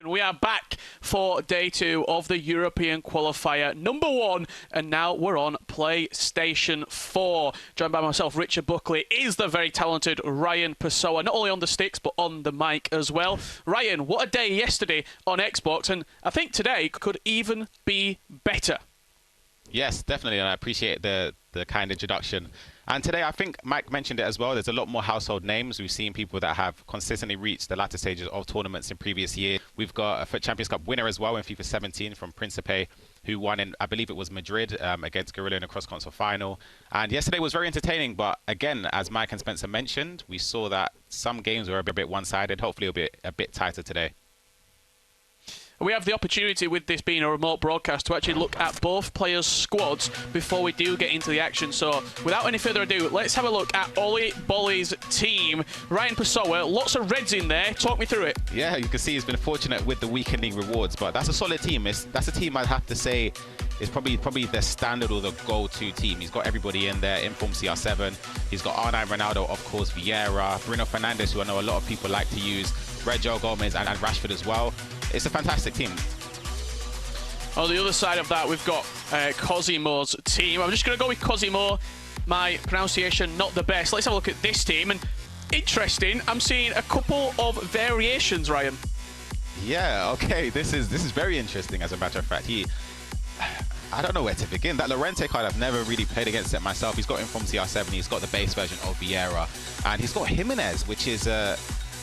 We are back for day 2 of the European qualifier number 1, and now we're on PlayStation 4. Joined by myself, Richard Buckley, is the very talented Ryan Pessoa, not only on the sticks but on the mic as well. Ryan, what a day yesterday on Xbox, and I think today could even be better. Yes, definitely, and I appreciate the kind introduction. And today, I think Mike mentioned it as well, there's a lot more household names. We've seen people that have consistently reached the latter stages of tournaments in previous years. We've got a FUT Champions Cup winner as well in FIFA 17 from Principe, who won in, I believe it was Madrid, against Guerrilla in a cross-console final. And yesterday was very entertaining, but again, as Mike and Spencer mentioned, we saw that some games were a bit one-sided. Hopefully it'll be a bit tighter today. We have the opportunity, with this being a remote broadcast, to actually look at both players' squads before we do get into the action. So, without any further ado, let's have a look at Oliboli's team. Ryan Pessoa, lots of reds in there. Talk me through it. Yeah, you can see he's been fortunate with the weekending rewards, but that's a solid team. That's a team I'd have to say is probably the standard or the go-to team. He's got everybody in there. Inform CR7. He's got R9 Ronaldo, of course, Vieira, Bruno Fernandes, who I know a lot of people like to use, Joe Gomez and Rashford as well. It's a fantastic team. On the other side of that, we've got Cosimo's team. I'm just going to go with Cosimo. My pronunciation, not the best. Let's have a look at this team. And interesting, I'm seeing a couple of variations, Ryan. Yeah, okay. This is very interesting, as a matter of fact. I don't know where to begin. That Llorente card, I've never really played against it myself. He's got him from CR7. He's got the base version of Vieira. And he's got Jimenez, which is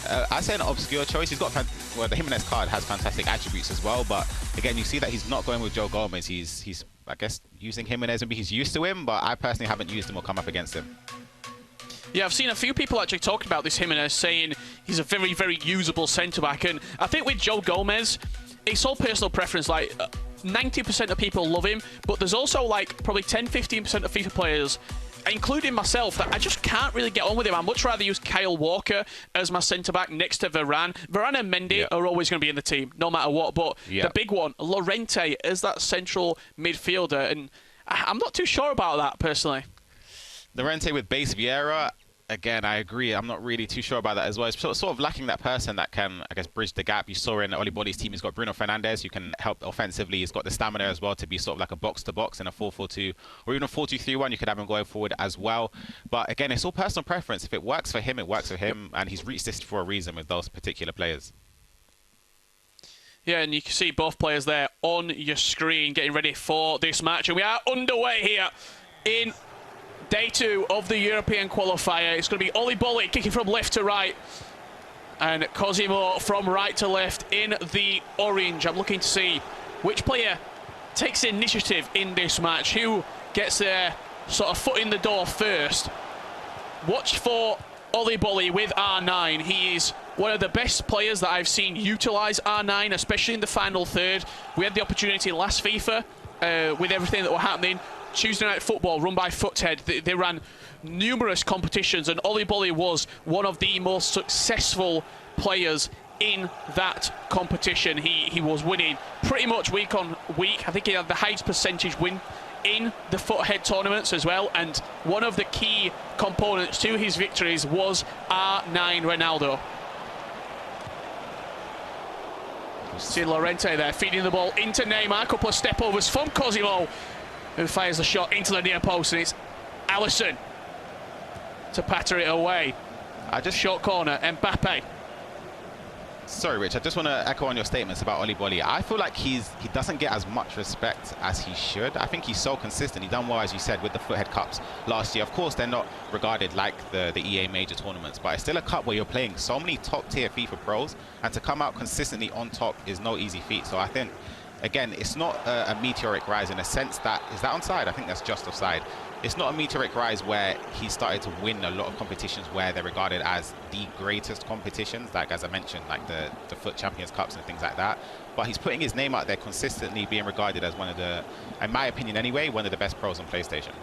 I say an obscure choice. He's got, well, the Jimenez card has fantastic attributes as well, but again, you see that he's not going with Joe Gomez. He's I guess, using Jimenez. Maybe he's used to him, but I personally haven't used him or come up against him. Yeah, I've seen a few people actually talking about this Jimenez, saying he's a very, very usable centre-back, and I think with Joe Gomez, it's all personal preference. Like, 90% of people love him, but there's also like probably 10-15% of FIFA players, including myself, that I just can't really get on with him. I'd much rather use Kyle Walker as my centre-back next to Varane. Varane and Mendy are always going to be in the team, no matter what. But the big one, Llorente, as that central midfielder. And I'm not too sure about that, personally. Llorente with base Vieira, again, I agree. I'm not really too sure about that as well. It's sort of lacking that person that can, I guess, bridge the gap. You saw in Oliboli's team, he's got Bruno Fernandes, who can help offensively. He's got the stamina as well to be sort of like a box-to-box in a 4-4-2 or even a 4-2-3-1. You could have him going forward as well. But again, it's all personal preference. If it works for him, it works for him. And he's reached this for a reason with those particular players. Yeah, and you can see both players there on your screen getting ready for this match. And we are underway here in Day 2 of the European qualifier. It's going to be Oliboli kicking from left to right, and Cosimo from right to left in the orange. I'm looking to see which player takes the initiative in this match, who gets their sort of foot in the door first. Watch for Oliboli with R9. He is one of the best players that I've seen utilise R9, especially in the final third. We had the opportunity last FIFA with everything that were happening. Tuesday Night Football, run by Foothead, they ran numerous competitions, and Oliboli was one of the most successful players in that competition. He was winning pretty much week on week. I think he had the highest percentage win in the Foothead tournaments as well, and one of the key components to his victories was R9 Ronaldo. See Llorente there feeding the ball into Neymar. A couple of step overs from Cosimo, who fires the shot into the near post, and it's Alisson to patter it away. Short corner, Mbappe. Sorry, Rich, I just want to echo on your statements about Oliboli. I feel like he doesn't get as much respect as he should. I think he's so consistent. He done well, as you said, with the Foothead Cups last year. Of course, they're not regarded like the EA major tournaments, but it's still a cup where you're playing so many top-tier FIFA pros, and to come out consistently on top is no easy feat. So I think, again, it's not a meteoric rise in a sense that, is that onside? I think that's just offside. It's not a meteoric rise where he started to win a lot of competitions where they're regarded as the greatest competitions, like, as I mentioned, like the FUT Champions Cups and things like that. But he's putting his name out there consistently, being regarded as one of the, in my opinion anyway, one of the best pros on PlayStation.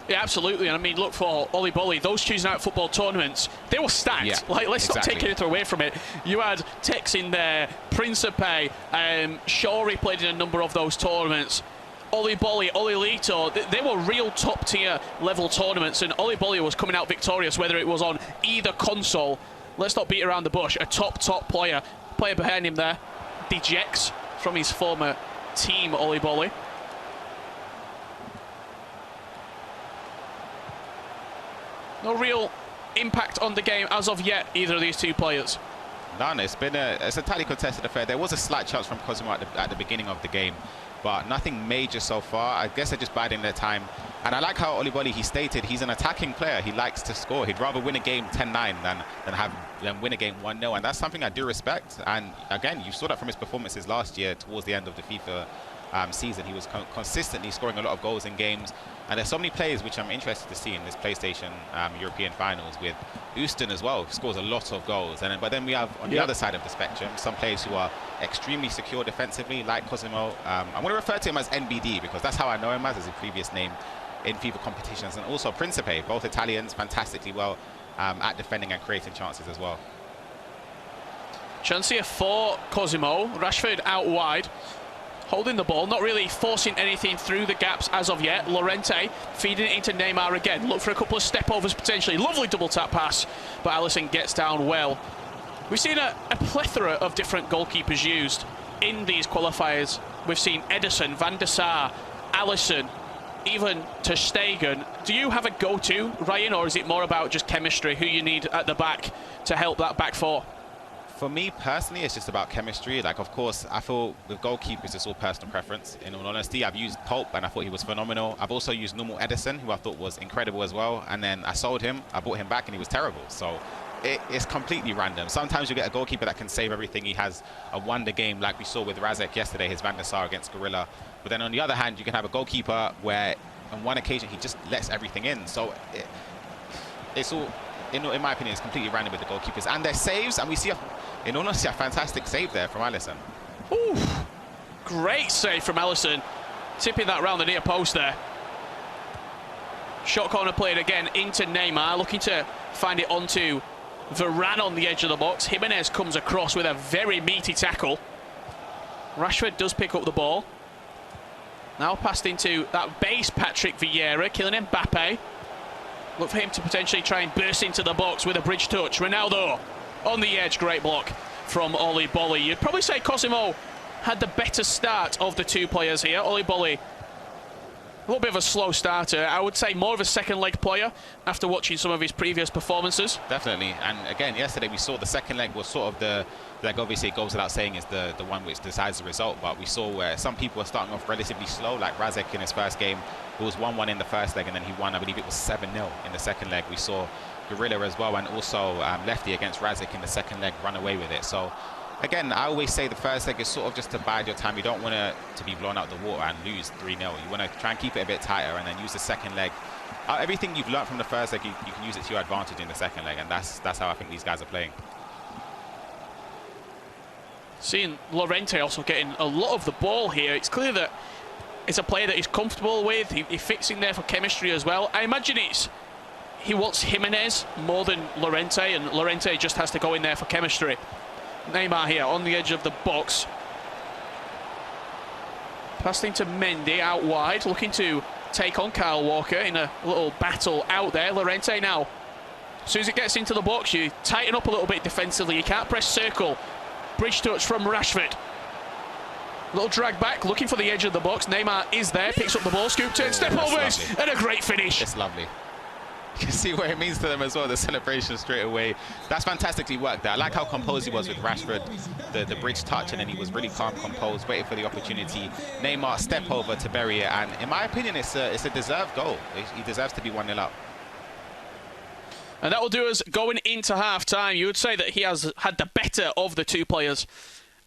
Yeah, absolutely. And I mean, look for Oliboli, those Tuesday Night Football tournaments, they were stacked. Yeah, like, let's not take anything away from it. You had Tex in there, Principe, Shawry played in a number of those tournaments. Oliboli, Olilito, they were real top-tier level tournaments, and Oliboli was coming out victorious, whether it was on either console. Let's not beat around the bush. A top player player behind him there dejects from his former team, Oliboli. No real impact on the game as of yet, either of these two players. None. It's a tightly contested affair. There was a slight chance from Cosimo at the beginning of the game, but nothing major so far. I guess they're just biding their time. And I like how Oliboli, he stated he's an attacking player. He likes to score. He'd rather win a game 10-9 than win a game 1-0. And that's something I do respect. And again, you saw that from his performances last year towards the end of the FIFA season. He was consistently scoring a lot of goals in games. And there's so many players which I'm interested to see in this PlayStation European finals, with Houston as well, who scores a lot of goals. But then we have on the other side of the spectrum some players who are extremely secure defensively, like Cosimo. I'm going to refer to him as NBD because that's how I know him as his previous name in FIFA competitions, and also Principe, both Italians, fantastically well at defending and creating chances as well. Chance here for Cosimo. Rashford out wide, holding the ball, not really forcing anything through the gaps as of yet. Llorente feeding it into Neymar again. Look for a couple of step overs potentially. Lovely double tap pass, but Alisson gets down well. We've seen a plethora of different goalkeepers used in these qualifiers. We've seen Ederson, Van der Sar, Alisson, even ter Stegen. Do you have a go-to, Ryan, or is it more about just chemistry, who you need at the back to help that back four? For me personally, it's just about chemistry. Like, of course, I feel with goalkeepers, it's all personal preference. In all honesty, I've used Pope and I thought he was phenomenal. I've also used normal Ederson, who I thought was incredible as well. And then I sold him, I bought him back, and he was terrible. So it's completely random. Sometimes you get a goalkeeper that can save everything. He has a wonder game, like we saw with Razek yesterday, his Van der Sar against Gorilla. But then on the other hand, you can have a goalkeeper where on one occasion he just lets everything in. So it's all, in my opinion, it's completely random with the goalkeepers and their saves. And we see, in all honesty, a fantastic save there from Alisson. Ooh, great save from Alisson, tipping that round the near post there. Shot corner played again into Neymar, looking to find it onto Varane on the edge of the box. Jimenez comes across with a very meaty tackle. Rashford does pick up the ball. Now passed into that base Patrick Vieira, killing Mbappe. Look for him to potentially try and burst into the box with a bridge touch. Ronaldo on the edge, great block from Oliboli. You'd probably say Cosimo had the better start of the two players here. Oliboli, a little bit of a slow starter. I would say more of a second leg player after watching some of his previous performances. Definitely. And again, yesterday we saw the second leg was sort of the, like obviously it goes without saying, is the one which decides the result. But we saw where some people were starting off relatively slow, like Razek in his first game. It was 1-1 in the first leg, and then he won, I believe it was 7-0 in the second leg. We saw Gorilla as well, and also Lefty against Razek in the second leg run away with it. So again, I always say the first leg is sort of just to bide your time. You don't want to be blown out the water and lose 3-0. You want to try and keep it a bit tighter and then use the second leg. Everything you've learned from the first leg, you can use it to your advantage in the second leg, and that's how I think these guys are playing. Seeing Llorente also getting a lot of the ball here, it's clear that it's a player that he's comfortable with. He fits in there for chemistry as well. I imagine he wants Jimenez more than Llorente, and Llorente just has to go in there for chemistry. Neymar here on the edge of the box. Passed into Mendy out wide, looking to take on Kyle Walker in a little battle out there. Llorente now, as soon as it gets into the box, you tighten up a little bit defensively. You can't press circle. Bridge touch from Rashford. Little drag back, looking for the edge of the box. Neymar is there, picks up the ball, scoop turn, step overs, and a great finish. It's lovely. You can see what it means to them as well, the celebration straight away. That's fantastically worked there. I like how composed he was with Rashford, the bridge touch, and then he was really calm, composed, waiting for the opportunity. Neymar step over to bury it, and in my opinion, it's a deserved goal. He deserves to be 1-0 up. And that will do us going into half-time. You would say that he has had the better of the two players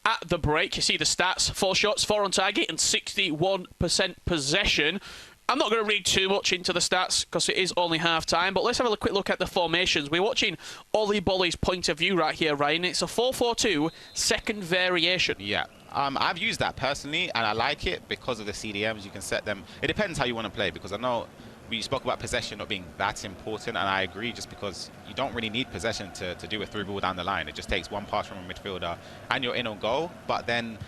at the break. You see the stats, 4 shots, 4 on target, and 61% possession. I'm not going to read too much into the stats because it is only half-time, but let's have a quick look at the formations. We're watching Oliboli's point of view right here, Ryan. It's a 4-4-2 second variation. Yeah, I've used that personally, and I like it because of the CDMs. You can set them. It depends how you want to play, because I know we spoke about possession not being that important, and I agree, just because you don't really need possession to do a through ball down the line. It just takes one pass from a midfielder and you're in on goal. But then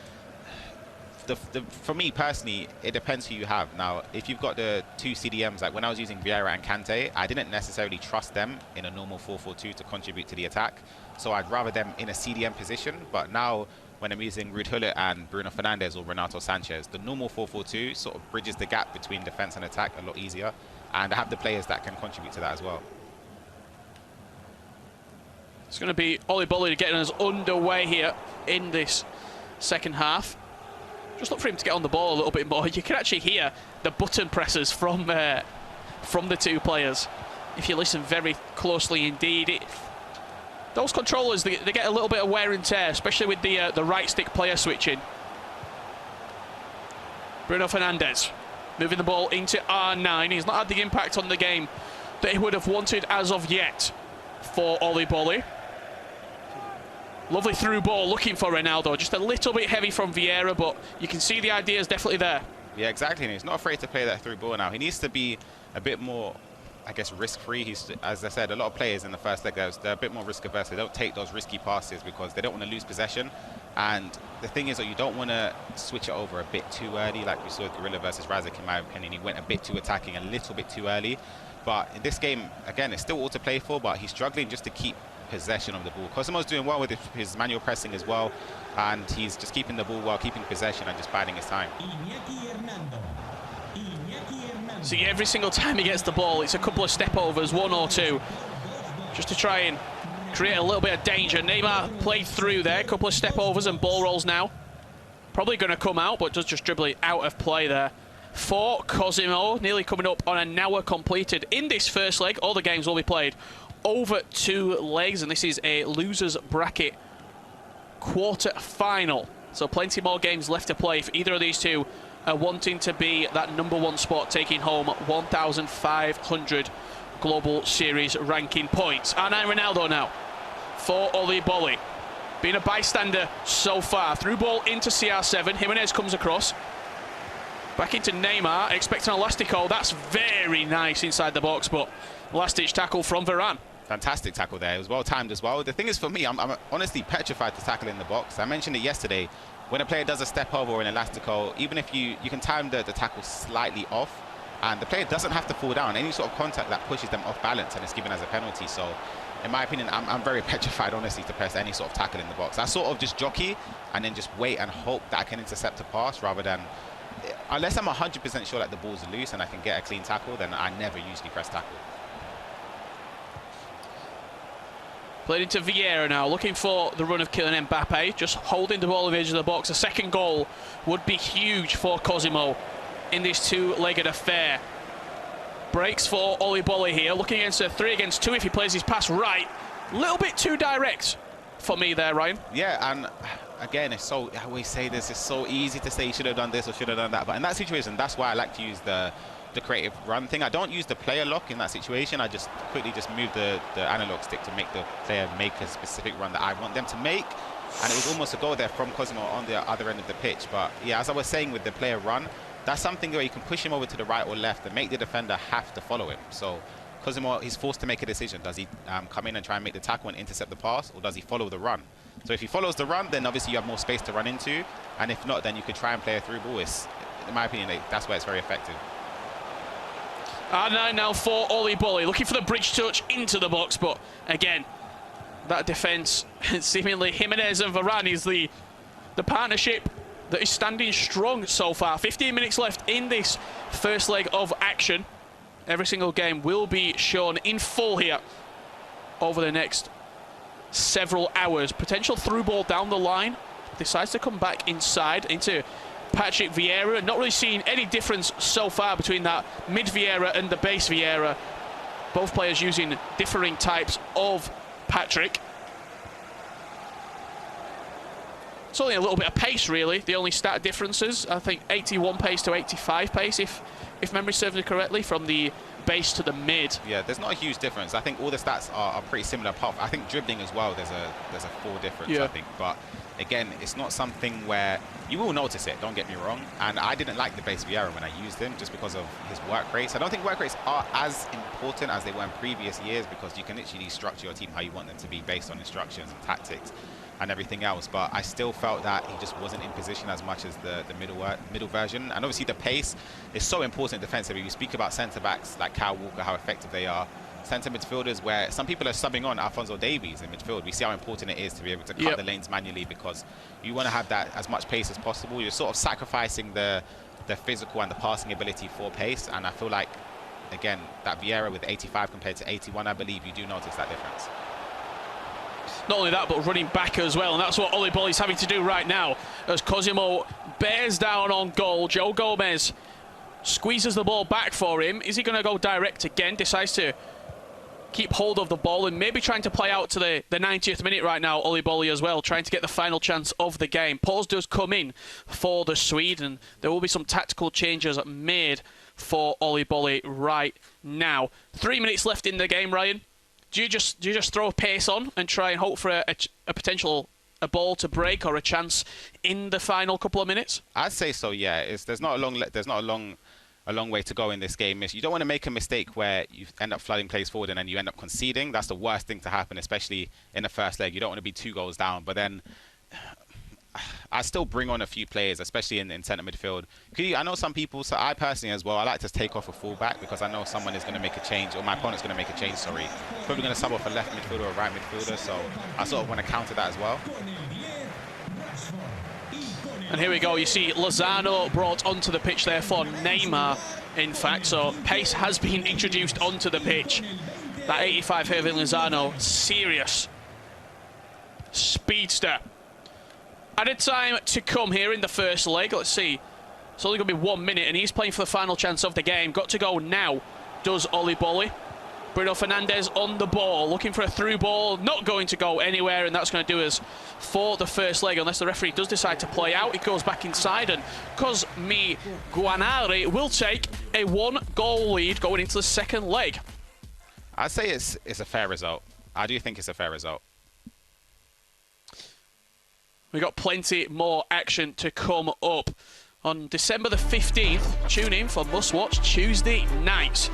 for me personally, it depends who you have. Now, if you've got the two CDMs, like when I was using Vieira and Kante, I didn't necessarily trust them in a normal 4-4-2 to contribute to the attack. So I'd rather them in a CDM position. But now, when I'm using Ruud Gullit and Bruno Fernandes or Renato Sanchez, the normal 4-4-2 sort of bridges the gap between defense and attack a lot easier. And I have the players that can contribute to that as well. It's going to be Oliboli getting us underway here in this second half. Just look for him to get on the ball a little bit more. You can actually hear the button presses from the two players if you listen very closely indeed. Those controllers, they get a little bit of wear and tear, especially with the right stick player switching. Bruno Fernandes moving the ball into R9. He's not had the impact on the game that he would have wanted as of yet for Oliboli. Lovely through ball, looking for Ronaldo. Just a little bit heavy from Vieira, but you can see the idea is definitely there. Yeah, exactly. And he's not afraid to play that through ball now. He needs to be a bit more, I guess, risk-free. He's, as I said, a lot of players in the first leg, they're a bit more risk-averse. They don't take those risky passes because they don't want to lose possession. And the thing is that you don't want to switch it over a bit too early, like we saw Gorilla versus Razak, in my opinion. He went a bit too attacking, a little bit too early. But in this game, again, it's still all to play for, but he's struggling just to keep possession of the ball. Cosimo's doing well with his manual pressing as well, and he's just keeping the ball well, keeping possession and just biding his time. See, every single time he gets the ball, it's a couple of step overs, one or two, just to try and create a little bit of danger. Neymar played through there, a couple of step overs and ball rolls now. Probably going to come out, but does just dribble it out of play there for Cosimo. Nearly coming up on an hour completed in this first leg. All the games will be played over 2 legs, and this is a losers bracket quarter final. So plenty more games left to play if either of these two are wanting to be that #1 spot, taking home 1,500 Global Series ranking points. R9 Ronaldo now for Oliboli. Being a bystander so far. Through ball into CR7. Jimenez comes across. Back into Neymar, expecting an elastico. That's very nice inside the box, but last-ditch tackle from Varane. Fantastic tackle there. It was well timed as well. The thing is, for me, I'm honestly petrified to tackle in the box. I mentioned it yesterday. When a player does a step over or an elastico, even if you can time the tackle slightly off, and the player doesn't have to fall down. Any sort of contact that pushes them off balance and it's given as a penalty. So, in my opinion, I'm very petrified, honestly, to press any sort of tackle in the box. I sort of just jockey and then just wait and hope that I can intercept a pass rather than, unless I'm 100% sure that the ball's loose and I can get a clean tackle, then I never usually press tackle. Played into Vieira now, looking for the run of Kylian Mbappe, just holding the ball on the edge of the box. A second goal would be huge for Cosimo in this 2-legged affair. Breaks for Oliboli here, looking against a 3 against 2 if he plays his pass right. A little bit too direct for me there, Ryan. Yeah, and again, it's so, I always say this, it's so easy to say you should have done this or should have done that. But in that situation, that's why I like to use the creative run thing. I don't use the player lock in that situation. I just quickly just move the analog stick to make the player make a specific run that I want them to make. And it was almost a goal there from Cosimo on the other end of the pitch. But yeah, as I was saying with the player run, that's something where you can push him over to the right or left and make the defender have to follow him. So Cosimo, he's forced to make a decision. Does he come in and try and make the tackle and intercept the pass, or does he follow the run? So if he follows the run, then obviously you have more space to run into. And if not, then you could try and play a through ball. In my opinion, that's where it's very effective. R9 now for Oliboli, looking for the bridge touch into the box, but again, that defence, seemingly Jimenez and Varane is the partnership that is standing strong so far. 15 minutes left in this first leg of action. Every single game will be shown in full here over the next several hours. Potential through ball down the line. Decides to come back inside into Patrick Vieira. Not really seeing any difference so far between that mid Vieira and the base Vieira. Both players using differing types of Patrick. It's only a little bit of pace, really. The only stat differences, I think 81 pace to 85 pace, if memory serves me correctly, from the base to the mid. Yeah, there's not a huge difference. I think all the stats are pretty similar. Apart from, I think dribbling as well, there's a 4 difference, yeah. I think. But again, it's not something where you will notice it, don't get me wrong. And I didn't like the base Vieira when I used him just because of his work rates. I don't think work rates are as important as they were in previous years, because you can literally structure your team how you want them to be based on instructions and tactics. and everything else, but I still felt that he just wasn't in position as much as the middle version. And obviously the pace is so important defensively. We speak about centre-backs like Kyle Walker, how effective they are. Centre midfielders, where some people are subbing on Alphonso Davies in midfield, we see how important it is to be able to cut the lanes manually, because you want to have that as much pace as possible. You're sort of sacrificing the physical and the passing ability for pace, and I feel like, again, that Vieira with 85 compared to 81, I believe you do notice that difference. Not only that, but running back as well, and that's what Oliboli's having to do right now as Cosimo bears down on goal. Joe Gomez squeezes the ball back for him. Is he going to go direct again? Decides to keep hold of the ball and maybe trying to play out to the 90th minute right now, Oliboli as well, trying to get the final chance of the game. Pause does come in for the Swede, and there will be some tactical changes made for Oliboli right now. 3 minutes left in the game, Ryan. Do you just throw pace on and try and hope for a potential ball to break or a chance in the final couple of minutes? I'd say so. Yeah, there's not a long way to go in this game. You don't want to make a mistake where you end up flooding plays forward and then you end up conceding. That's the worst thing to happen, especially in the first leg. You don't want to be 2 goals down. But then I still bring on a few players, especially in centre midfield. I know some people, so I personally as well, I like to take off a fullback because I know someone is going to make a change, or my opponent's going to make a change, sorry. Probably going to sub off a left midfielder or a right midfielder, so I sort of want to counter that as well. And here we go, you see Lozano brought onto the pitch there for Neymar, in fact, so pace has been introduced onto the pitch. That 85 Hervé Lozano, serious speedster. Added time to come here in the first leg. Let's see. It's only going to be 1 minute, and he's playing for the final chance of the game. Got to go now, does Oliboli. Bruno Fernandes on the ball, looking for a through ball. Not going to go anywhere, and that's going to do us for the first leg, unless the referee does decide to play out. It goes back inside, and Cosimoguarnieri will take a 1-goal lead going into the second leg. I'd say it's a fair result. I do think it's a fair result. We've got plenty more action to come up. On December the 15th, tune in for must-watch Tuesday nights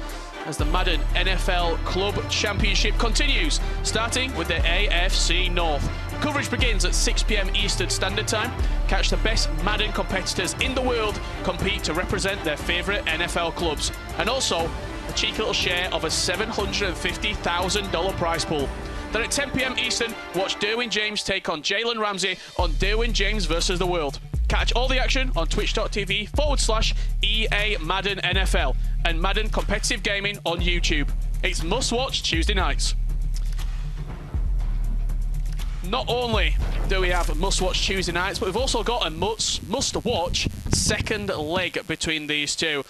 as the Madden NFL Club Championship continues, starting with the AFC North. Coverage begins at 6 p.m. Eastern Standard Time. Catch the best Madden competitors in the world compete to represent their favourite NFL clubs. And also, a cheeky little share of a $750,000 prize pool. Then at 10 p.m. Eastern, watch Derwin James take on Jalen Ramsey on Derwin James versus the World. Catch all the action on twitch.tv/EA Madden NFL and Madden Competitive Gaming on YouTube. It's must-watch Tuesday nights. Not only do we have must-watch Tuesday nights, but we've also got a must-watch second leg between these two.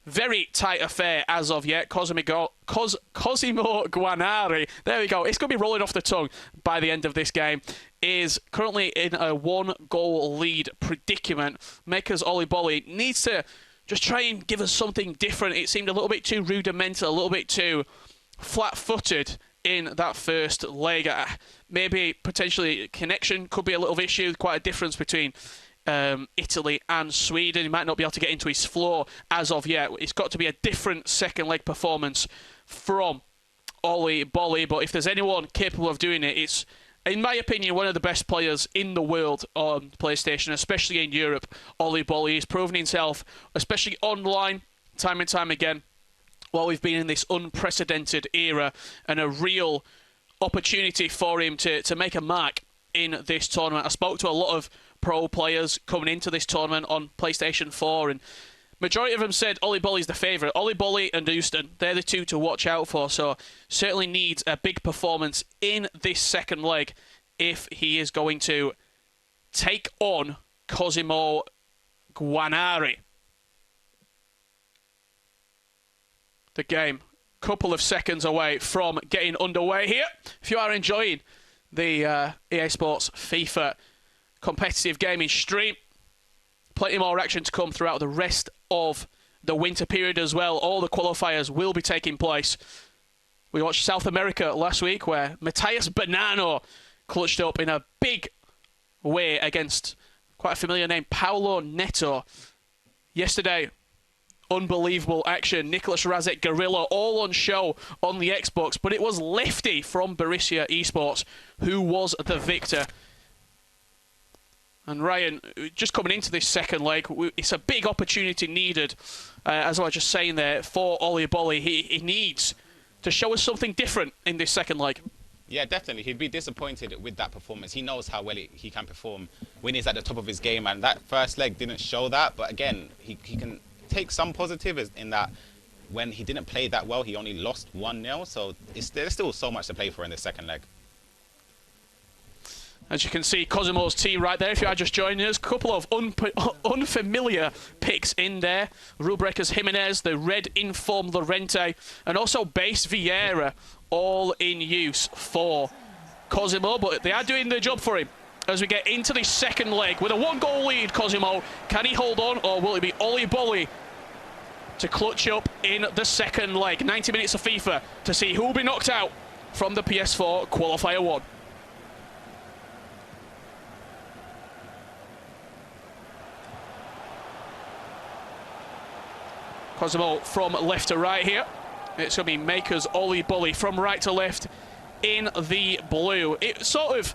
Very tight affair as of yet. Cosimoguarnieri, there we go. It's going to be rolling off the tongue by the end of this game. Is currently in a 1-goal lead predicament. Makers Oliboli needs to just try and give us something different. It seemed a little bit too rudimental, a little bit too flat-footed in that first leg. Maybe potentially connection could be a little issue. Quite a difference between Italy and Sweden. He might not be able to get into his floor as of yet. It's got to be a different second leg performance from Oliboli, but if there's anyone capable of doing it, it's, in my opinion, one of the best players in the world on PlayStation, especially in Europe. Oliboli has proven himself, especially online, time and time again, while we've been in this unprecedented era, and a real opportunity for him to make a mark in this tournament. I spoke to a lot of pro players coming into this tournament on PlayStation 4, and majority of them said Oliboli's the favourite. Oliboli and Houston, they're the two to watch out for, so certainly needs a big performance in this second leg if he is going to take on Cosimoguarnieri. The game, couple of seconds away from getting underway here. If you are enjoying the EA Sports FIFA competitive gaming stream, plenty more action to come throughout the rest of the winter period as well. All the qualifiers will be taking place. We watched South America last week where Matías Bonanno clutched up in a big way against quite a familiar name, Paulo Neto. Yesterday, unbelievable action. Nicolas Razek Gorilla all on show on the Xbox, but it was Lefty from Borussia Esports who was the victor And Ryan, just coming into this second leg, it's a big opportunity needed, as I was just saying there, for Oliboli. He needs to show us something different in this second leg. Yeah, definitely. He'd be disappointed with that performance. He knows how well he can perform when he's at the top of his game, and that first leg didn't show that. But again, he can take some positive in that when he didn't play that well, he only lost 1-0. So there's still so much to play for in the second leg. As you can see, Cosimo's team right there, if you are just joining us. A couple of unfamiliar picks in there. Rule breakers Jimenez, the red inform Llorente, and also base Vieira, all in use for Cosimo. But they are doing their job for him as we get into the second leg. With a 1-goal lead, Cosimo, can he hold on, or will it be Oliboli to clutch up in the second leg? 90 minutes of FIFA to see who will be knocked out from the PS4 Qualifier 1. Cosimo from left to right here. It's going to be Makers Oliboli from right to left in the blue. It sort of,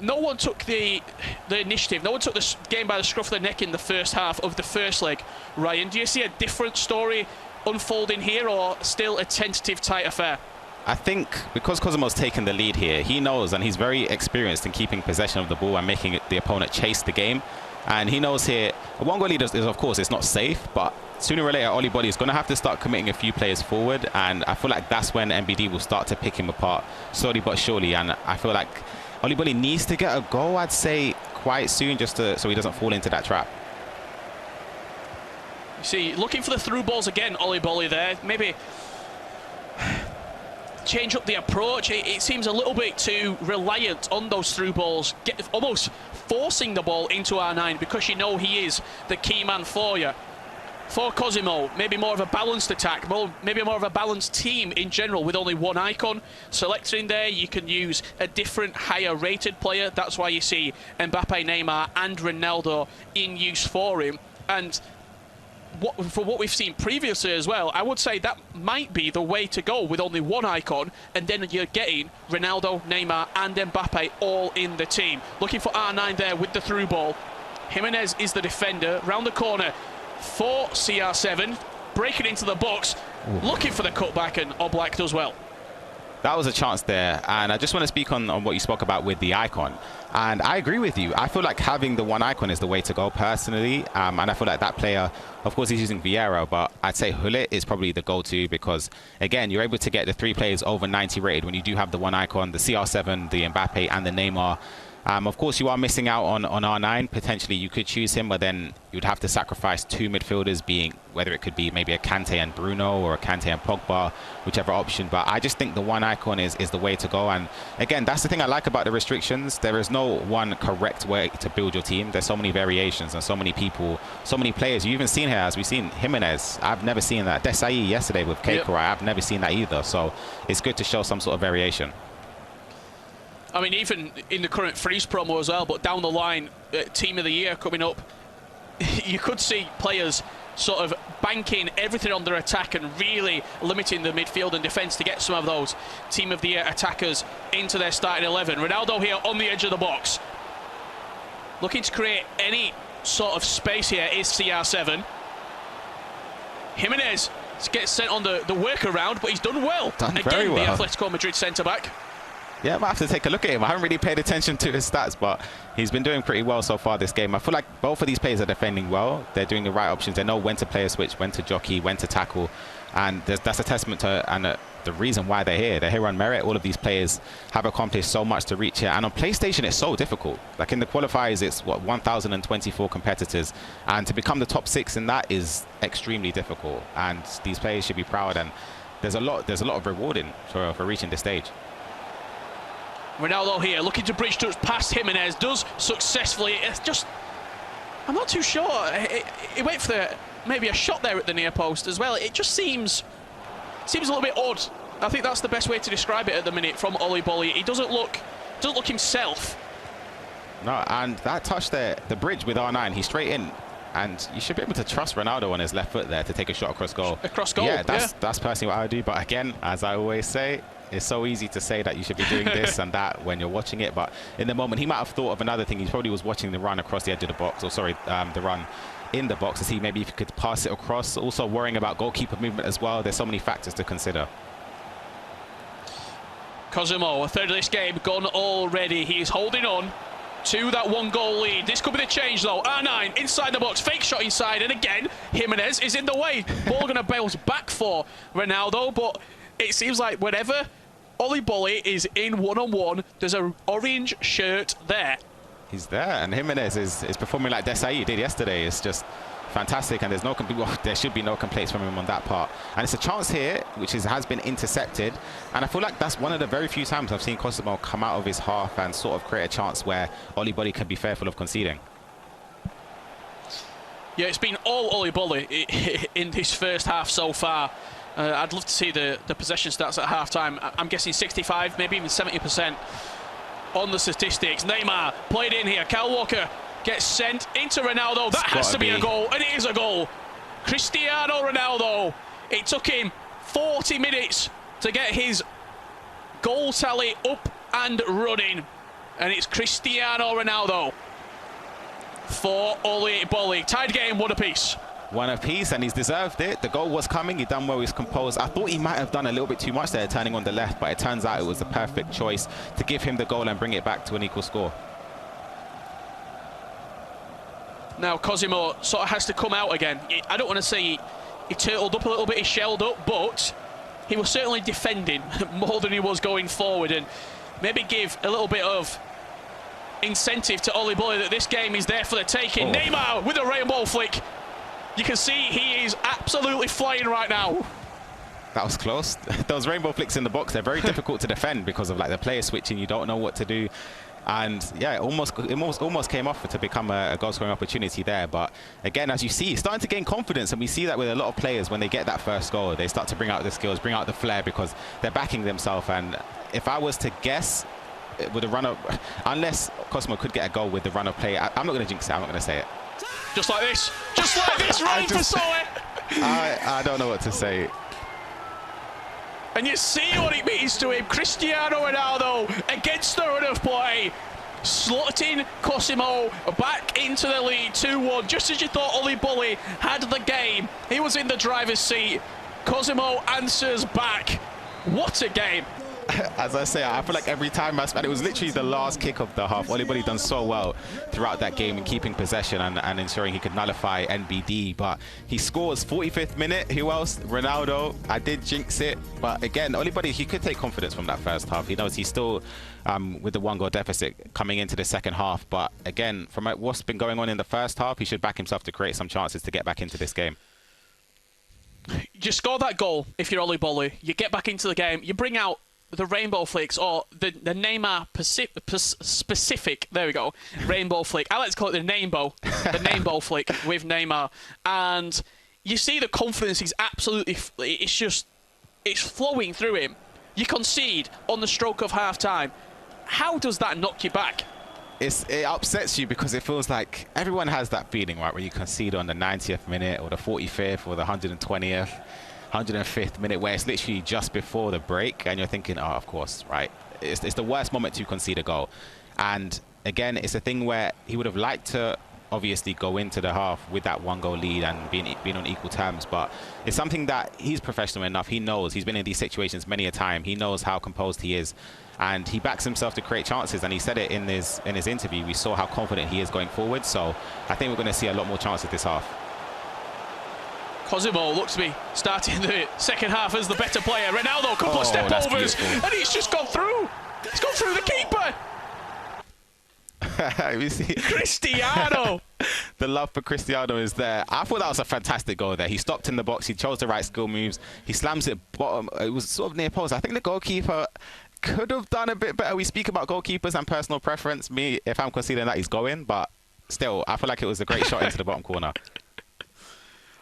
no one took the initiative. No one took the game by the scruff of the neck in the first half of the first leg. Ryan, do you see a different story unfolding here, or still a tentative, tight affair? I think because Cosimo's taken the lead here, he knows, and he's very experienced in keeping possession of the ball and making the opponent chase the game. And he knows here, a 1-goal lead is, of course, it's not safe, but sooner or later, Oliboli is going to have to start committing a few players forward, and I feel like that's when MBD will start to pick him apart, slowly but surely. And I feel like Oliboli needs to get a goal, I'd say, quite soon, just so he doesn't fall into that trap. You see, looking for the through balls again, Oliboli there. Maybe change up the approach. It seems a little bit too reliant on those through balls, almost forcing the ball into R9, because you know he is the key man for you. For Cosimo, maybe more of a balanced attack, maybe more of a balanced team in general with only one icon. Selecting there, you can use a different, higher rated player. That's why you see Mbappe, Neymar and Ronaldo in use for him. And for what we've seen previously as well, I would say that might be the way to go with only one icon, and then you're getting Ronaldo, Neymar and Mbappe all in the team. Looking for R9 there with the through ball. Jimenez is the defender, round the corner for CR7, breaking into the box, looking for the cutback, and Oblak does well. That was a chance there, and I just want to speak on what you spoke about with the icon. And I agree with you. I feel like having the one icon is the way to go personally, and I feel like that player, of course he's using Vieira, but I'd say Hullet is probably the go-to, because again, you're able to get the 3 players over 90 rated when you do have the one icon, the CR7, the Mbappe and the Neymar. Of course, you are missing out on R9. Potentially, you could choose him, but then you'd have to sacrifice 2 midfielders, being whether it could be maybe a Kante and Bruno or a Kante and Pogba, whichever option. But I just think the one icon is the way to go. And again, that's the thing I like about the restrictions. There is no one correct way to build your team. There's so many variations and so many people, so many players. You've even seen here, as we've seen, Jimenez. I've never seen that. Desai yesterday with Keikorai. Yep. I've never seen that either. So it's good to show some sort of variation. I mean, even in the current freeze promo as well, but down the line, Team of the Year coming up, you could see players sort of banking everything on their attack and really limiting the midfield and defence to get some of those Team of the Year attackers into their starting 11. Ronaldo here on the edge of the box, looking to create any sort of space here is CR7. Jimenez gets sent on the workaround, but he's done well. Done very well. The Atletico Madrid centre-back. Yeah, I might have to take a look at him. I haven't really paid attention to his stats, but he's been doing pretty well so far this game. I feel like both of these players are defending well. They're doing the right options. They know when to play a switch, when to jockey, when to tackle. And that's a testament to the reason why they're here. They're here on merit. All of these players have accomplished so much to reach here. And on PlayStation, it's so difficult. Like in the qualifiers, it's, 1,024 competitors. And to become the top 6 in that is extremely difficult. And these players should be proud. And there's a lot of rewarding for reaching this stage. Ronaldo here, looking to bridge touch past Jimenez, does successfully. It's just, I'm not too sure. He went for maybe a shot there at the near post as well. It just seems a little bit odd. I think that's the best way to describe it at the minute from Oliboli. He doesn't look himself. No, and that touch there, the bridge with R9, he's straight in. And you should be able to trust Ronaldo on his left foot there to take a shot across goal. Across goal, yeah. That's personally what I would do. But again, as I always say, it's so easy to say that you should be doing this and that when you're watching it. But in the moment, he might have thought of another thing. He probably was watching the run across the edge of the box, or sorry, the run in the box to see maybe if he could pass it across. Also worrying about goalkeeper movement as well. There's so many factors to consider. Cosimo, a third of this game gone already. He's holding on to that 1-goal lead. This could be the change though. R9 inside the box, fake shot inside, and again Jimenez is in the way. Ball going to bounce back for Ronaldo, but it seems like whenever Oliboli is in one-on-one, there's an orange shirt there. He's there, and Jimenez is performing like Desai did yesterday. It's just fantastic, and there's no there should be no complaints from him on that part. And it's a chance here which has been intercepted, and I feel like that's one of the very few times I've seen Cosimo come out of his half and sort of create a chance where Oliboli can be fearful of conceding. Yeah, it's been all Oliboli in this first half so far. I'd love to see the possession stats at half-time. I'm guessing 65, maybe even 70% on the statistics. Neymar played in here. Kyle Walker gets sent into Ronaldo. That has to be a goal, and it is a goal. Cristiano Ronaldo. It took him 40 minutes to get his goal tally up and running, and it's Cristiano Ronaldo for Oliboli. Tied game, 1 apiece. 1 apiece, and he's deserved it. The goal was coming. He done well. He's composed. I thought he might have done a little bit too much there, turning on the left, but it turns out it was the perfect choice to give him the goal and bring it back to an equal score. Now Cosimo sort of has to come out again. I don't want to say he turtled up a little bit, he shelled up, but he was certainly defending more than he was going forward, and maybe give a little bit of incentive to Oliboli that this game is there for the taking. Neymar with a rainbow flick. You can see he is absolutely flying right now. That was close. Those rainbow flicks in the box, they're very difficult to defend because of like the player switching. You don't know what to do. And yeah, it almost came off to become a goal scoring opportunity there. But again, as you see, he's starting to gain confidence, and we see that with a lot of players when they get that first goal, they start to bring out the skills, bring out the flair, because they're backing themselves. And if I was to guess, with a run-up, unless Cosimo could get a goal with the run-up play, I'm not going to jinx it. I'm not going to say it. Just like this, right for Soe. I don't know what to say. And you see what it means to him. Cristiano Ronaldo against the run of play, slotting Cosimo back into the lead, 2-1. Just as you thought Oliboli had the game, he was in the driver's seat. Cosimo answers back. What a game. As I say, I feel like every time it was literally the last kick of the half. Oliboli done so well throughout that game in keeping possession and ensuring he could nullify NBD. But he scores 45th minute. Who else? Ronaldo. I did jinx it. But again, Oliboli, he could take confidence from that first half. He knows he's still with the 1-goal deficit coming into the second half. But again, from what's been going on in the first half, he should back himself to create some chances to get back into this game. You score that goal if you're Oliboli. You get back into the game. You bring out the rainbow flicks, or the Neymar specific, there we go, rainbow flick. I like to call it the Namebo, the Namebo flick with Neymar. And you see the confidence, he's absolutely, it's flowing through him. You concede on the stroke of half-time. How does that knock you back? It upsets you because it feels like everyone has that feeling, right, where you concede on the 90th minute or the 45th or the 120th. 105th minute, where it's literally just before the break, and you're thinking, oh, of course, right, it's the worst moment to concede a goal. And again, it's a thing where he would have liked to obviously go into the half with that 1-goal lead and being on equal terms, but it's something that he's professional enough. He knows, he's been in these situations many a time. He knows how composed he is, and he backs himself to create chances. And he said it in his interview. We saw how confident he is going forward, so I think we're going to see a lot more chances this half. Cosimo looks to be starting the second half as the better player. Ronaldo, a couple of step overs, and he's just gone through. He's gone through the keeper. You see, Cristiano. The love for Cristiano is there. I thought that was a fantastic goal there. He stopped in the box. He chose the right skill moves. He slams it bottom. It was sort of near post. I think the goalkeeper could have done a bit better. We speak about goalkeepers and personal preference. Me, if I'm considering that, he's going, but still, I feel like it was a great shot into the bottom corner.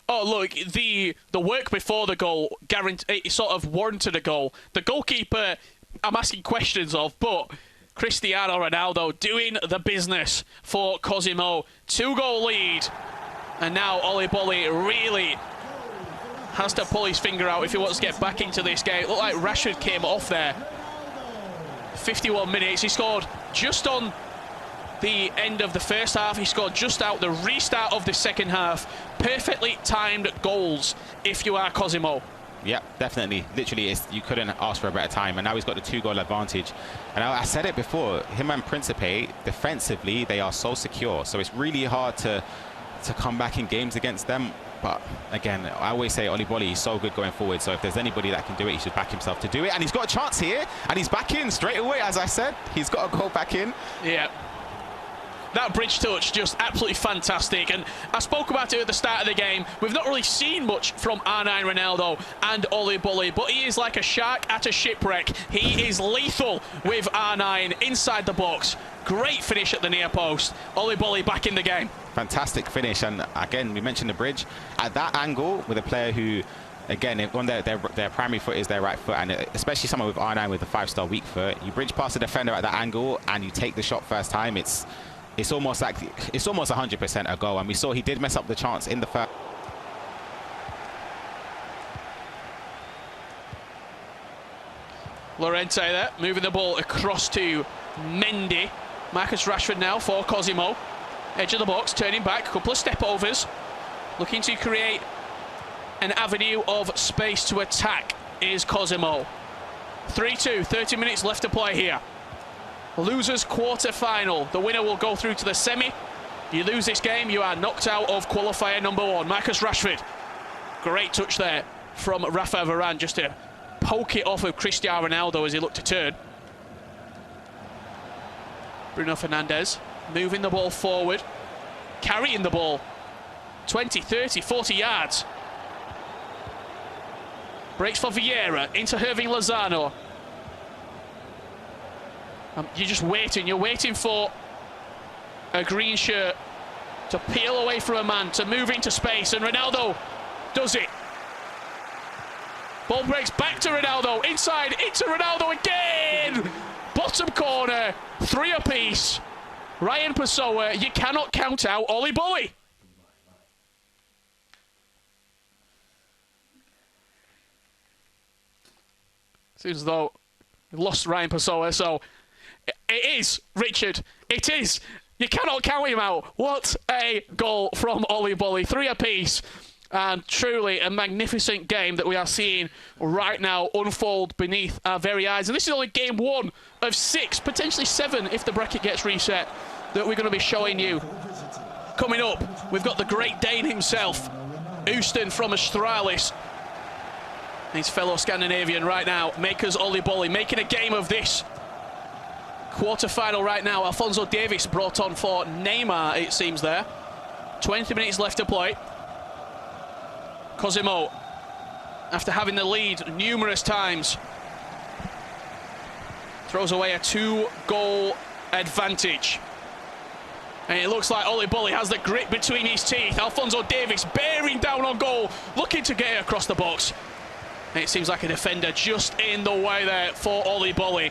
Oh, look, the work before the goal it sort of warranted a goal. The goalkeeper, I'm asking questions of, but Cristiano Ronaldo doing the business for Cosimo. 2-goal lead. And now Oliboli really has to pull his finger out if he wants to get back into this game. It looked like Rashford came off there. 51 minutes, he scored just on the end of the first half. He scored just out the restart of the second half. Perfectly timed goals if you are Cosimo. Yeah, definitely. Literally, you couldn't ask for a better time. And now he's got the 2-goal advantage. And I said it before, him and Principe, defensively, they are so secure. So it's really hard to come back in games against them. But again, I always say Oliboli is so good going forward. So if there's anybody that can do it, he should back himself to do it. And he's got a chance here. And he's back in straight away, as I said. He's got to go back in. Yeah. That bridge touch, just absolutely fantastic. And I spoke about it at the start of the game. We've not really seen much from R9 Ronaldo and Oliboli, but he is like a shark at a shipwreck. He is lethal with R9 inside the box. Great finish at the near post. Oliboli back in the game. Fantastic finish. And again, we mentioned the bridge. At that angle, with a player who, again, on their primary foot is their right foot, and especially someone with R9 with a 5-star weak foot, you bridge past the defender at that angle and you take the shot first time. It's almost 100% a goal, and we saw he did mess up the chance in the first. Llorente there, moving the ball across to Mendy. Marcus Rashford now for Cosimo. Edge of the box, turning back, a couple of step overs. Looking to create an avenue of space to attack is Cosimo. 3-2, 30 minutes left to play here. Losers quarter-final. The winner will go through to the semi. You lose this game, you are knocked out of qualifier number 1. Marcus Rashford. Great touch there from Rafa Varane, just to poke it off of Cristiano Ronaldo as he looked to turn. Bruno Fernandes moving the ball forward, carrying the ball 20, 30, 40 yards. Breaks for Vieira, into Hirving Lozano. You're just waiting. You're waiting for a green shirt to peel away from a man, to move into space, and Ronaldo does it. Ball breaks back to Ronaldo, inside, into Ronaldo again! Bottom corner, 3 apiece. Ryan Pessoa, you cannot count out Oliboli. Seems as though we lost Ryan Pessoa, so it is, Richard. It is. You cannot count him out. What a goal from Oliboli. 3 apiece. And truly a magnificent game that we are seeing right now unfold beneath our very eyes. And this is only game 1 of 6, potentially 7 if the bracket gets reset, that we're going to be showing you. Coming up, we've got the Great Dane himself, Houston from Australis. His fellow Scandinavian right now, Makers Oliboli, making a game of this. Quarter-final right now. Alphonso Davies brought on for Neymar, it seems there. 20 minutes left to play. Cosimo, after having the lead numerous times, throws away a 2-goal advantage. And it looks like Oliboli has the grit between his teeth. Alphonso Davies bearing down on goal, looking to get it across the box. And it seems like a defender just in the way there for Oliboli.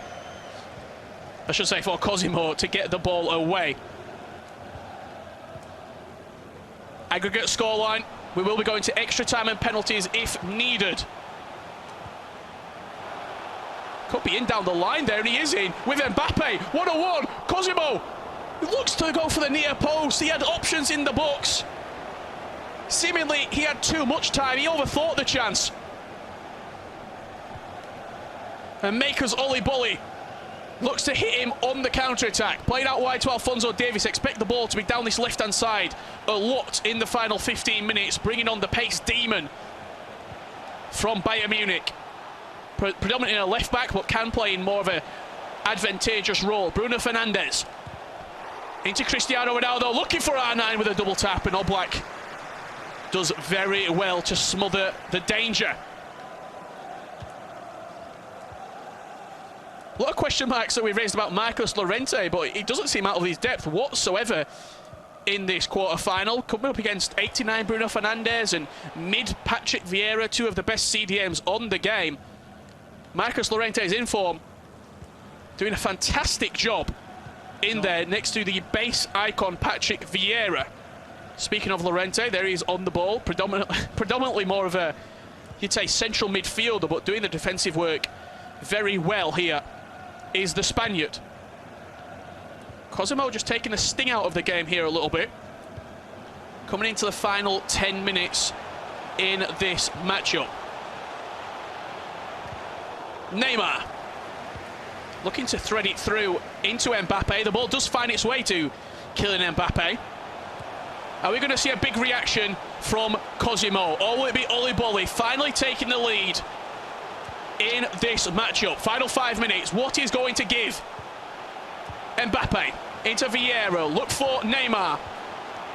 I should say for Cosimo to get the ball away. Aggregate scoreline. We will be going to extra time and penalties if needed. Could be in down the line there, and he is in with Mbappe. 1-1. Cosimo looks to go for the near post. He had options in the box. Seemingly, he had too much time. He overthought the chance. And Makers Oliboli looks to hit him on the counter-attack. Played out wide to Alphonso Davies. Expect the ball to be down this left-hand side a lot in the final 15 minutes, bringing on the pace demon from Bayern Munich. Predominantly a left-back, but can play in more of a advantageous role. Bruno Fernandes into Cristiano Ronaldo, looking for R9 with a double tap, and Oblak does very well to smother the danger. A lot of question marks that we've raised about Marcos Llorente, but he doesn't seem out of his depth whatsoever in this quarter-final. Coming up against 89 Bruno Fernandes and mid Patrick Vieira, 2 of the best CDMs on the game. Marcos Llorente is in form, doing a fantastic job in there next to the base icon Patrick Vieira. Speaking of Llorente, there he is on the ball, predominantly more of a, you'd say, central midfielder, but doing the defensive work very well here is the Spaniard. Cosimo just taking the sting out of the game here a little bit. Coming into the final 10 minutes in this matchup. Neymar looking to thread it through into Mbappe. The ball does find its way to Kylian Mbappe. Are we going to see a big reaction from Cosimo, or will it be Oliboli finally taking the lead in this matchup? Final 5 minutes. What is going to give? Mbappe into Vieira. Look for Neymar.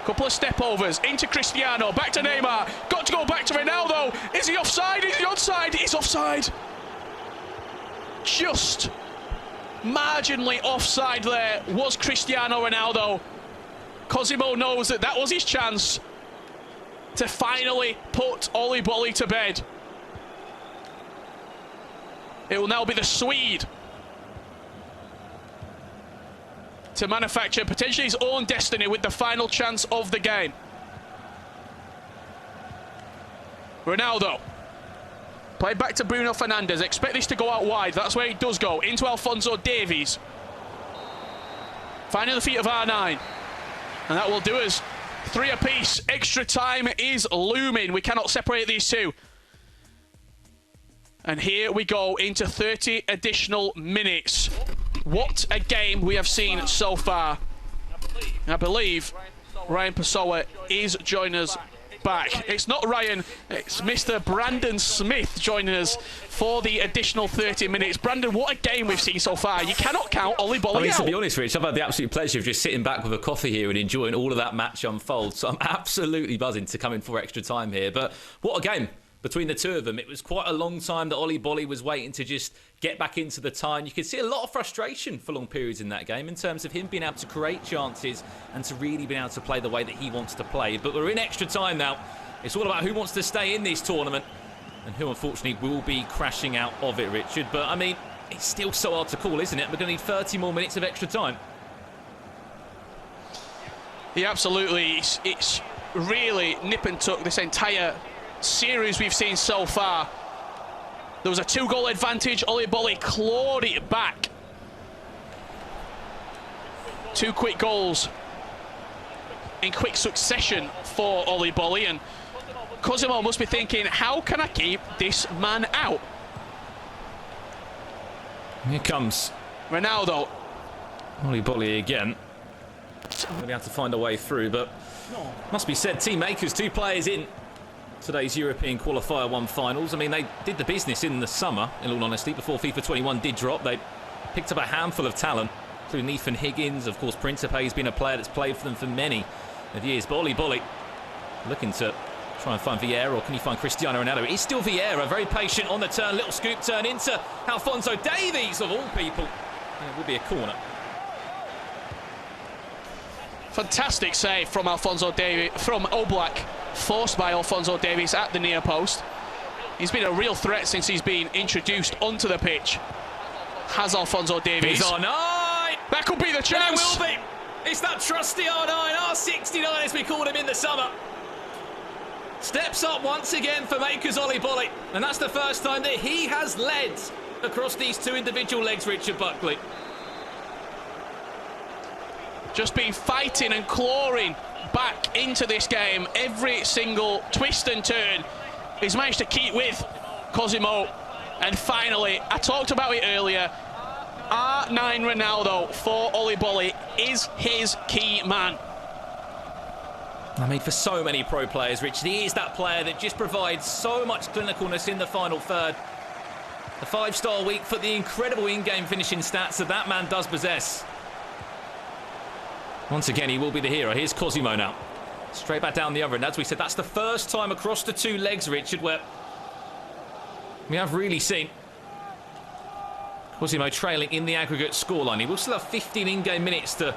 Couple of step overs into Cristiano. Back to Neymar. Got to go back to Ronaldo. Is he offside? Is he onside? He's offside. Just marginally offside there was Cristiano Ronaldo. Cosimo knows that that was his chance to finally put Oliboli to bed. It will now be the Swede to manufacture potentially his own destiny with the final chance of the game. Ronaldo. Played back to Bruno Fernandes. Expect this to go out wide. That's where it does go. Into Alphonso Davies. Finding the feet of R9. And that will do us 3 apiece. Extra time is looming. We cannot separate these two. And here we go into 30 additional minutes. What a game we have seen so far. I believe Ryan Pessoa is joining us back. It's not Ryan, it's Mr. Brandon Smith joining us for the additional 30 minutes. Brandon, what a game we've seen so far. You cannot count Oliboli out. To be honest, Rich, I've had the absolute pleasure of just sitting back with a coffee here and enjoying all of that match unfold. So I'm absolutely buzzing to come in for extra time here. But what a game between the two of them. It was quite a long time that Oliboli was waiting to just get back into the tie. And you could see a lot of frustration for long periods in that game in terms of him being able to create chances and to really being able to play the way that he wants to play. But we're in extra time now. It's all about who wants to stay in this tournament and who, unfortunately, will be crashing out of it, Richard. But, I mean, it's still so hard to call, isn't it? We're going to need 30 more minutes of extra time. Yeah, absolutely. It's really nip and tuck, this entire series we've seen so far. There was a 2-goal advantage. Oliboli clawed it back. 2 quick goals in quick succession for Oliboli, and Cosimo must be thinking, how can I keep this man out? Here comes Ronaldo. Oliboli again. Going to have to find a way through, but must be said, team makers, 2 players in today's European Qualifier 1 finals. I mean, they did the business in the summer, in all honesty, before FIFA 21 did drop. They picked up a handful of talent, including Ethan Higgins. Of course, Principe has been a player that's played for them for many of years. But Oliboli looking to try and find Vieira, or can he find Cristiano Ronaldo? It is still Vieira, very patient on the turn. Little scoop turn into Alphonso Davies, of all people. And it will be a corner. Fantastic save from Alphonso Davies, from Oblak, forced by Alphonso Davies at the near post. He's been a real threat since he's been introduced onto the pitch. Has Alphonso Davies. He's R9! That could be the chance. It will be. It's that trusty R9, R69 as we called him in the summer. Steps up once again for makers Oliboli. And that's the first time that he has led across these 2 individual legs, Richard Buckley. Just been fighting and clawing back into this game. Every single twist and turn he's managed to keep with Cosimo. And finally, I talked about it earlier, R9 Ronaldo for Oliboli is his key man. I mean, for so many pro players, Richard, he is that player that just provides so much clinicalness in the final third. The 5-star week for the incredible in-game finishing stats that man does possess. Once again, he will be the hero. Here's Cosimo now. Straight back down the other end. As we said, that's the first time across the 2 legs, Richard, where we have really seen Cosimo trailing in the aggregate scoreline. He will still have 15 in-game minutes to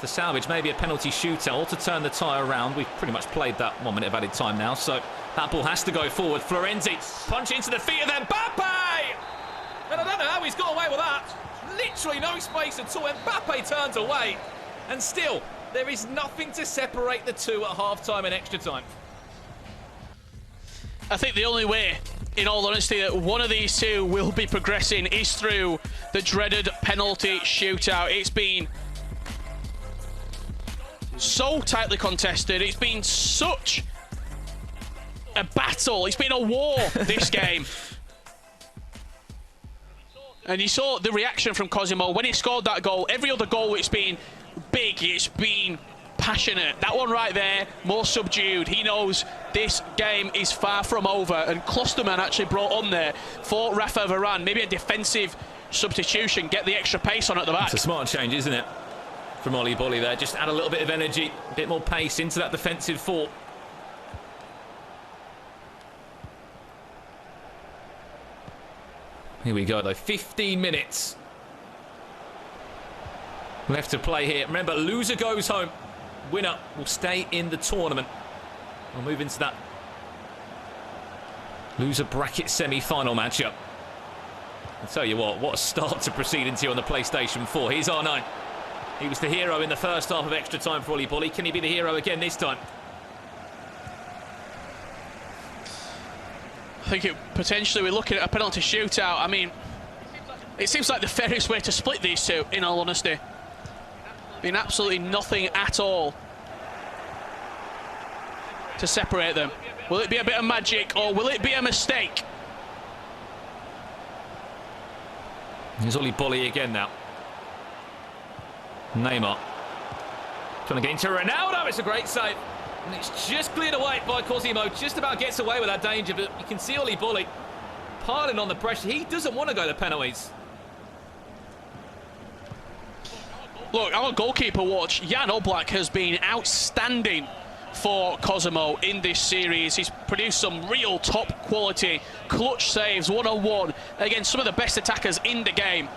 salvage maybe a penalty shootout or to turn the tie around. We've pretty much played that 1 minute of added time now, so that ball has to go forward. Florenzi punch into the feet of Mbappe! And I don't know how he's got away with that. Literally no space at all. Mbappe turns away, and still There is nothing to separate the two at half-time and extra time. I think the only way, in all honesty, that one of these two will be progressing is through the dreaded penalty shootout. It's been so tightly contested. It's been such a battle. It's been a war, this game. And you saw the reaction from Cosimo when he scored that goal. Every other goal, it's been big, it's been passionate. That one right there, more subdued. He knows this game is far from over. And Klosterman actually brought on there for Rafa Varane. Maybe a defensive substitution, get the extra pace on at the back. It's a smart change, isn't it? From Oliboli there. Just add a little bit of energy, a bit more pace into that defensive four. Here we go, though. 15 minutes left to play here. Remember, loser goes home. Winner will stay in the tournament. We'll move into that loser bracket semi-final matchup. I'll tell you what a start to proceedings here on the PlayStation 4. Here's R9. He was the hero in the first half of extra time for Oliboli. Can he be the hero again this time? I think potentially we're looking at a penalty shootout. I mean, it seems like the fairest way to split these two, in all honesty. Been absolutely nothing at all to separate them. Will it be a bit of magic or will it be a mistake? Here's Oliboli again now. Neymar trying to get into Ronaldo. It's a great save. And it's just cleared away by Cosimo. Just about gets away with that danger. But you can see Oliboli piling on the pressure. He doesn't want to go to penalties. Look, our goalkeeper watch, Jan Oblak has been outstanding for Cosimo in this series. He's produced some real top quality clutch saves, one-on-one, against some of the best attackers in the game.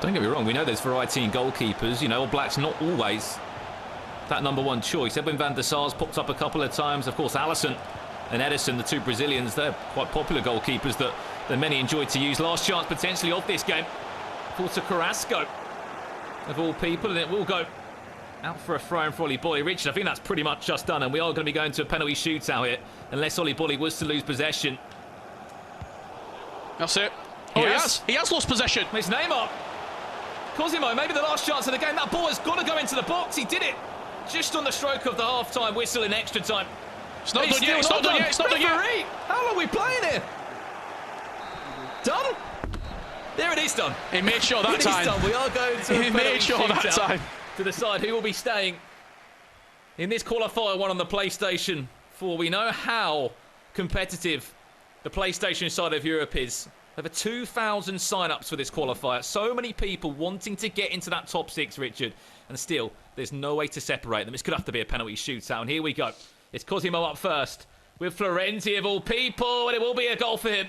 Don't get me wrong, we know there's variety in goalkeepers. You know, Oblak's not always that number one choice. Edwin van der Sar's popped up a couple of times. Of course, Alisson and Edison, the two Brazilians, they're quite popular goalkeepers that many enjoyed to use. Last chance potentially of this game for Carrasco, of all people, and it will go out for a throw-in for Oliboli. Richard, I think that's pretty much just done, and we are going to be going to a penalty shootout here, unless Oliboli was to lose possession. That's it. Oh, he has lost possession. It's Neymar. Cosimo, maybe the last chance of the game. That ball has got to go into the box. He did it just on the stroke of the half-time whistle in extra time. It's not done yet. It's not done yet. It's not done yet. How long are we playing here? Done? There it is, done. He made sure that time. It is done. We are going to he made sure that time to decide who will be staying in this qualifier one on the PlayStation 4. We know how competitive the PlayStation side of Europe is. Over 2,000 sign-ups for this qualifier. So many people wanting to get into that top six, Richard. And still, there's no way to separate them. It's going to have to be a penalty shootout. And here we go. It's Cosimo up first with Florenzi of all people. And it will be a goal for him.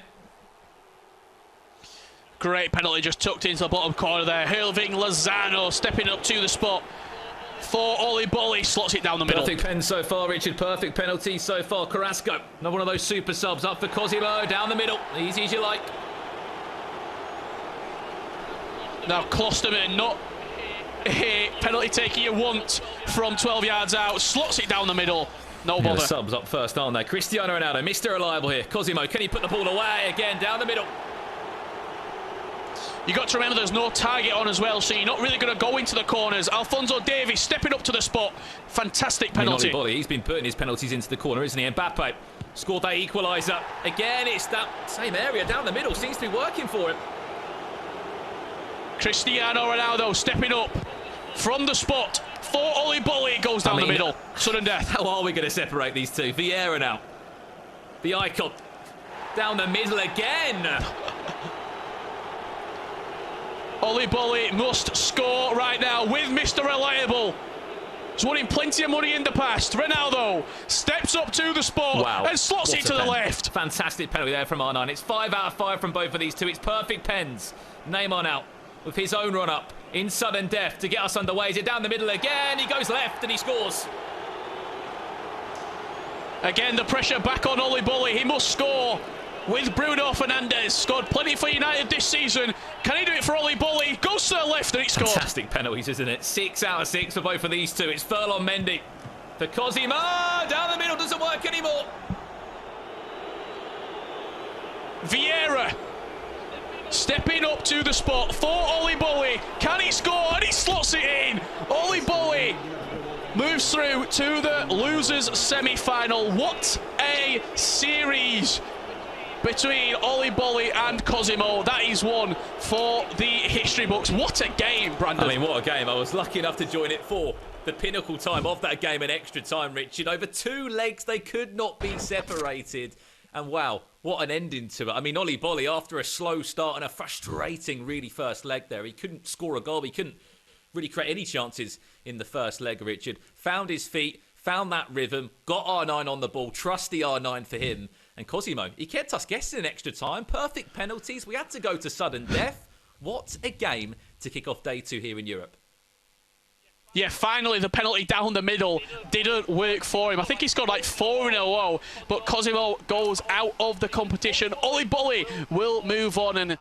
Great penalty just tucked into the bottom corner there. Herving Lozano stepping up to the spot for Oliboli. Slots it down the middle. Perfect pen so far, Richard. Perfect penalty so far. Carrasco, another one of those super subs up for Cosimo. Down the middle. Easy as you like. Now Klosterman, not a penalty taker you want from 12 yards out. Slots it down the middle. No bother. The subs up first, aren't they? Cristiano Ronaldo, Mr. Reliable here. Cosimo, can he put the ball away again? Down the middle. You got to remember there's no target on as well, so you're not really going to go into the corners. Alphonso Davies stepping up to the spot. Fantastic penalty. Oliboli, he's been putting his penalties into the corner, isn't he? And Mbappe scored that equaliser. Again, it's that same area down the middle. Seems to be working for him. Cristiano Ronaldo stepping up from the spot for Oliboli. Goes down the middle. Sudden death. How are we going to separate these two? Vieira now. The icon. Down the middle again. Oliboli must score right now with Mr. Reliable. He's winning plenty of money in the past. Ronaldo steps up to the spot and slots it to the left. Fantastic penalty there from R9. It's 5 out of 5 from both of these two. It's perfect pens. Neymar now with his own run-up in sudden death to get us underway. Is it down the middle again? He goes left and he scores. Again, the pressure back on Oliboli. He must score with Bruno Fernandes. Scored plenty for United this season. Can he do it for Oliboli? Goes to the left and it's scored. Fantastic penalties, isn't it? 6 out of 6 for both of these two. It's Furlong Mendy for Cosimo. Down the middle, doesn't work anymore. Vieira stepping up to the spot for Oliboli. Can he score? And he slots it in. Oliboli moves through to the losers semi-final. What a series between Oliboli and Cosimo. That is one for the history books. What a game, Brandon. I mean, what a game. I was lucky enough to join it for the pinnacle time of that game in extra time, Richard. Over 2 legs, they could not be separated. And wow, what an ending to it. I mean, Oliboli, after a slow start and a frustrating, really, first leg there, he couldn't score a goal. He couldn't really create any chances in the first leg, Richard. Found his feet, found that rhythm, got R9 on the ball, trusty R9 for him. And Cosimo, he kept us guessing in extra time. Perfect penalties. We had to go to sudden death. What a game to kick off day 2 here in Europe. Yeah, finally the penalty down the middle didn't work for him. I think he scored like 4 in a row, but Cosimo goes out of the competition. Oliboli will move on and